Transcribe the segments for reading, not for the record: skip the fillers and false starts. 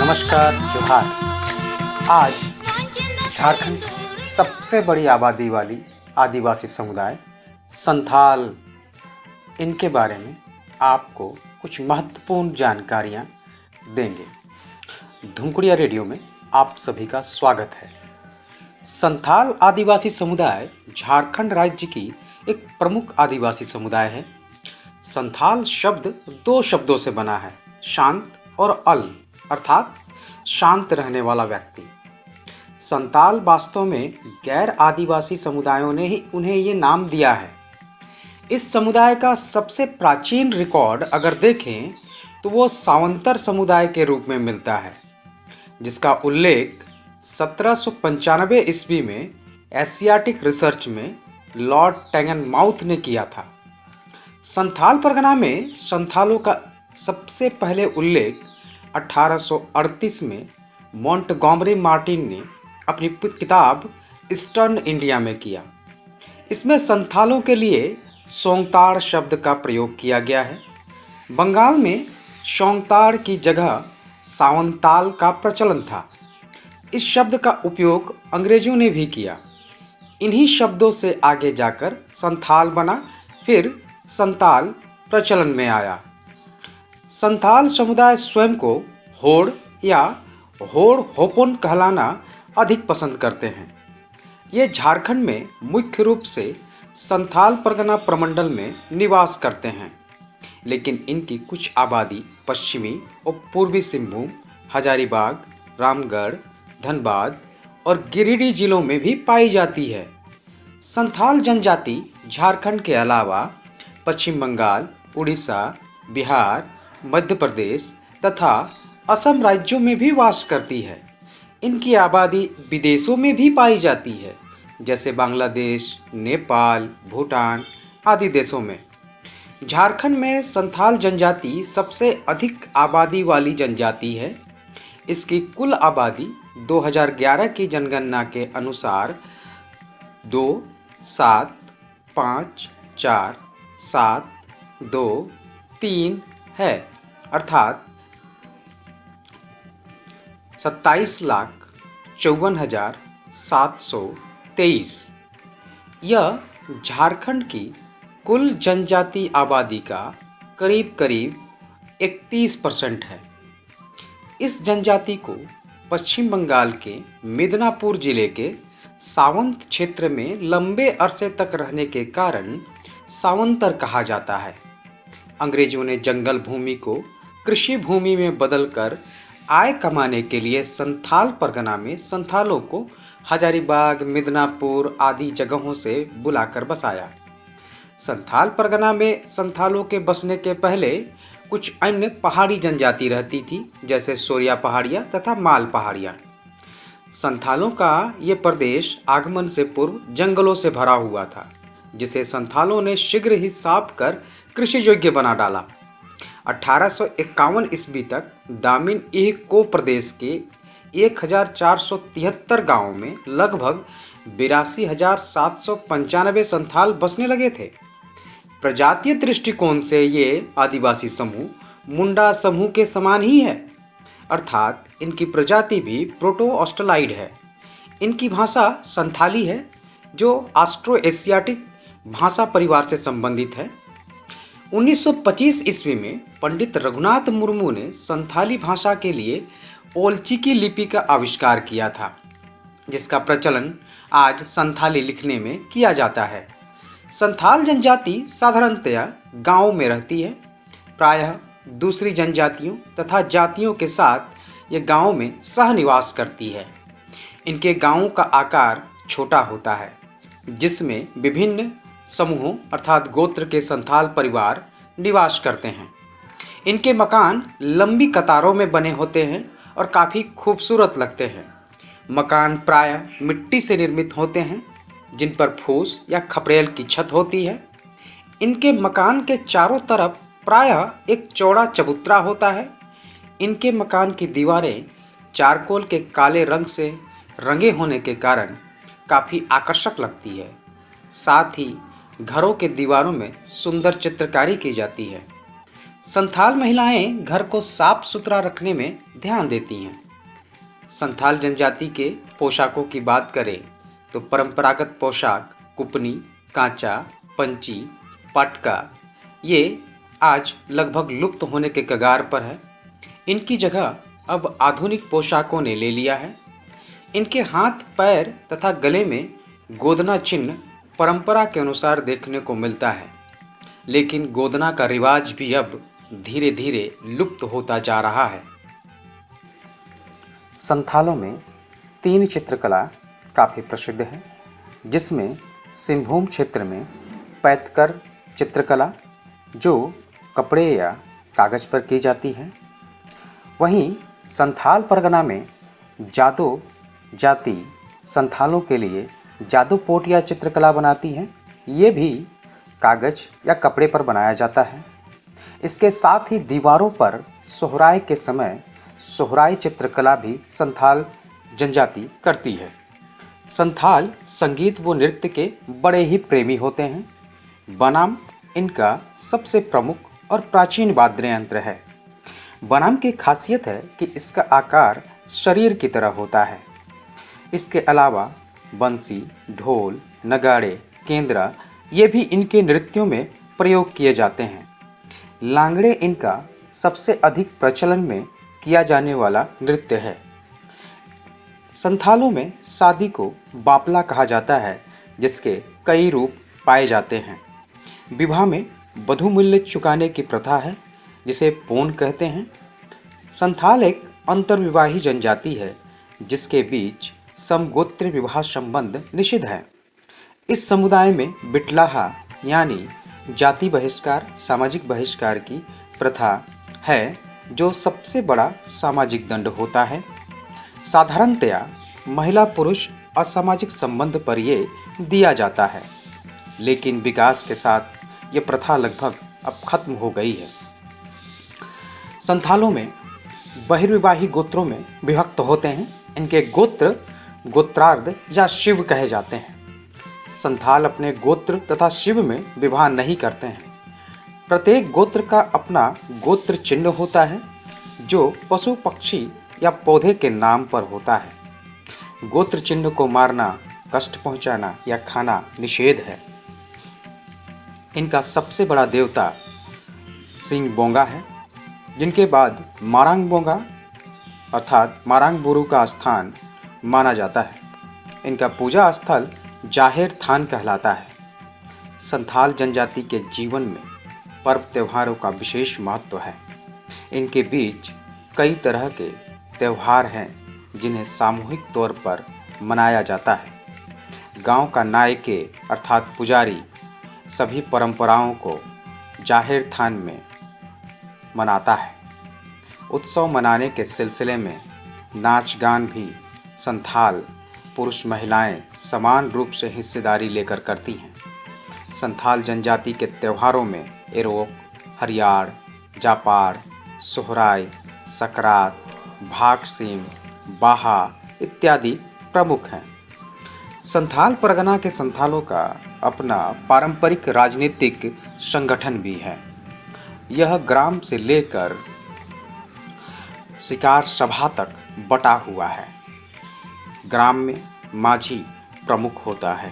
नमस्कार जोहार। आज झारखंड की सबसे बड़ी आबादी वाली आदिवासी समुदाय संथाल, इनके बारे में आपको कुछ महत्वपूर्ण जानकारियां देंगे। धुमकुड़िया रेडियो में आप सभी का स्वागत है। संथाल आदिवासी समुदाय झारखंड राज्य की एक प्रमुख आदिवासी समुदाय है। संथाल शब्द दो शब्दों से बना है, शांत और अल अर्थात शांत रहने वाला व्यक्ति। संथाल वास्तव में गैर आदिवासी समुदायों ने ही उन्हें ये नाम दिया है। इस समुदाय का सबसे प्राचीन रिकॉर्ड अगर देखें तो वो सावंतर समुदाय के रूप में मिलता है, जिसका उल्लेख 1795 ईस्वी में एशियाटिक रिसर्च में लॉर्ड टेगनमाउथ ने किया था। संथाल परगना में संथालों का सबसे पहले उल्लेख 1838 में मोंटगोमरी मार्टिन ने अपनी किताब ईस्टर्न इंडिया में किया। इसमें संथालों के लिए सोंगताड़ शब्द का प्रयोग किया गया है। बंगाल में सोंगताड़ की जगह सावंताल का प्रचलन था। इस शब्द का उपयोग अंग्रेजों ने भी किया। इन्हीं शब्दों से आगे जाकर संथाल बना, फिर संताल प्रचलन में आया। संथाल समुदाय स्वयं को होड़ या होड़ होपोन कहलाना अधिक पसंद करते हैं। ये झारखंड में मुख्य रूप से संथाल परगना प्रमंडल में निवास करते हैं, लेकिन इनकी कुछ आबादी पश्चिमी और पूर्वी सिंहभूम, हजारीबाग, रामगढ़, धनबाद और गिरिडीह जिलों में भी पाई जाती है। संथाल जनजाति झारखंड के अलावा पश्चिम बंगाल, उड़ीसा, बिहार, मध्य प्रदेश तथा असम राज्यों में भी वास करती है। इनकी आबादी विदेशों में भी पाई जाती है, जैसे बांग्लादेश, नेपाल, भूटान आदि देशों में। झारखंड में संथाल जनजाति सबसे अधिक आबादी वाली जनजाति है। इसकी कुल आबादी 2011 की जनगणना के अनुसार 2,7,5,4,7,2,3 है, अर्थात 27,54,723। यह झारखंड की कुल जनजाति आबादी का करीब करीब 31% है। इस जनजाति को पश्चिम बंगाल के मिदनापुर जिले के सावंत क्षेत्र में लंबे अरसे तक रहने के कारण सावंतर कहा जाता है। अंग्रेजों ने जंगल भूमि को कृषि भूमि में बदलकर आय कमाने के लिए संथाल परगना में संथालों को हजारीबाग, मिदनापुर आदि जगहों से बुलाकर बसाया। संथाल परगना में संथालों के बसने के पहले कुछ अन्य पहाड़ी जनजाति रहती थी, जैसे सोरिया पहाड़ियाँ तथा माल पहाड़ियाँ। संथालों का ये प्रदेश आगमन से पूर्व जंगलों से भरा हुआ था, जिसे संथालों ने शीघ्र ही साफ कर कृषि योग्य बना डाला। 1851 ईस्वी तक दामिन इहको प्रदेश के 1473 गांवों में लगभग 82,795 संथाल बसने लगे थे। प्रजातीय दृष्टिकोण से ये आदिवासी समूह मुंडा समूह के समान ही है, अर्थात इनकी प्रजाति भी प्रोटो ऑस्ट्रेलाइड है। इनकी भाषा संथाली है, जो ऑस्ट्रो एशियाटिक भाषा परिवार से संबंधित है। 1925 ईस्वी में पंडित रघुनाथ मुर्मू ने संथाली भाषा के लिए ओलचिकी लिपि का आविष्कार किया था, जिसका प्रचलन आज संथाली लिखने में किया जाता है। संथाल जनजाति साधारणतया गांवों में रहती है। प्रायः दूसरी जनजातियों तथा जातियों के साथ ये गांवों में सहनिवास करती है। इनके गांवों का आकार छोटा होता है, जिसमें विभिन्न समूहों अर्थात गोत्र के संथाल परिवार निवास करते हैं। इनके मकान लंबी कतारों में बने होते हैं और काफ़ी खूबसूरत लगते हैं। मकान प्रायः मिट्टी से निर्मित होते हैं, जिन पर फूस या खपरेल की छत होती है। इनके मकान के चारों तरफ प्रायः एक चौड़ा चबूतरा होता है। इनके मकान की दीवारें चारकोल के काले रंग से रंगे होने के कारण काफ़ी आकर्षक लगती है। साथ ही घरों के दीवारों में सुंदर चित्रकारी की जाती है। संथाल महिलाएं घर को साफ सुथरा रखने में ध्यान देती हैं। संथाल जनजाति के पोशाकों की बात करें तो परंपरागत पोशाक कुपनी, कांचा, पंची, पटका ये आज लगभग लुप्त होने के कगार पर है। इनकी जगह अब आधुनिक पोशाकों ने ले लिया है। इनके हाथ, पैर तथा गले में गोदना चिन्ह परंपरा के अनुसार देखने को मिलता है, लेकिन गोदना का रिवाज भी अब धीरे धीरे लुप्त होता जा रहा है। संथालों में 3 चित्रकला काफ़ी प्रसिद्ध है, जिसमें सिंहभूम क्षेत्र में पैतकर चित्रकला जो कपड़े या कागज़ पर की जाती है, वहीं संथाल परगना में जादो जाति संथालों के लिए जादू पोटिया चित्रकला बनाती है। ये भी कागज़ या कपड़े पर बनाया जाता है। इसके साथ ही दीवारों पर सोहराय के समय सोहराई चित्रकला भी संथाल जनजाति करती है। संथाल संगीत व नृत्य के बड़े ही प्रेमी होते हैं। बनाम इनका सबसे प्रमुख और प्राचीन वाद्य यंत्र है। बनाम की खासियत है कि इसका आकार शरीर की तरह होता है। इसके अलावा बंसी, ढोल, नगाड़े, केंद्रा ये भी इनके नृत्यों में प्रयोग किए जाते हैं। लांगड़े इनका सबसे अधिक प्रचलन में किया जाने वाला नृत्य है। संथालों में शादी को बापला कहा जाता है, जिसके कई रूप पाए जाते हैं। विवाह में वधू मूल्य चुकाने की प्रथा है, जिसे पोन कहते हैं। संथाल एक अंतर्विवाही जनजाति है, जिसके बीच समगोत्र विवाह संबंध निषिद्ध है। इस समुदाय में बिटलाहा यानी जाति बहिष्कार, सामाजिक बहिष्कार की प्रथा है, जो सबसे बड़ा सामाजिक दंड होता है। साधारणतया महिला पुरुष असामाजिक संबंध पर ये दिया जाता है, लेकिन विकास के साथ ये प्रथा लगभग अब खत्म हो गई है। संथालों में बहिर्विवाही गोत्रों में विभक्त होते हैं। इनके गोत्र गोत्रार्ध या शिव कहे जाते हैं। संथाल अपने गोत्र तथा शिव में विवाह नहीं करते हैं। प्रत्येक गोत्र का अपना गोत्र चिन्ह होता है, जो पशु, पक्षी या पौधे के नाम पर होता है। गोत्र चिन्ह को मारना, कष्ट पहुंचाना या खाना निषेध है। इनका सबसे बड़ा देवता सिंह बोंगा है, जिनके बाद मारांग बोंगा अर्थात मारांग बुरु का स्थान माना जाता है। इनका पूजा स्थल जाहेर थान कहलाता है। संथाल जनजाति के जीवन में पर्व त्योहारों का विशेष महत्व है। इनके बीच कई तरह के त्यौहार हैं, जिन्हें सामूहिक तौर पर मनाया जाता है। गांव का नायके अर्थात पुजारी सभी परंपराओं को जाहिर थान में मनाता है। उत्सव मनाने के सिलसिले में नाच गान भी संथाल पुरुष महिलाएं समान रूप से हिस्सेदारी लेकर करती हैं। संथाल जनजाति के त्योहारों में एरोक, हरियार, जापाड़, सोहराय, सकरात, भागसीम, बाहा इत्यादि प्रमुख हैं। संथाल परगना के संथालों का अपना पारंपरिक राजनीतिक संगठन भी है। यह ग्राम से लेकर शिकार सभा तक बटा हुआ है। ग्राम में माझी प्रमुख होता है।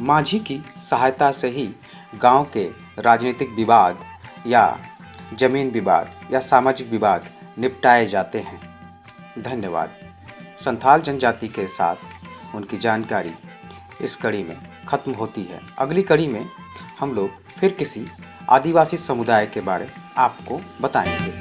माझी की सहायता से ही गांव के राजनीतिक विवाद या जमीन विवाद या सामाजिक विवाद निपटाए जाते हैं। धन्यवाद। संथाल जनजाति के साथ उनकी जानकारी इस कड़ी में ख़त्म होती है। अगली कड़ी में हम लोग फिर किसी आदिवासी समुदाय के बारे आपको बताएंगे।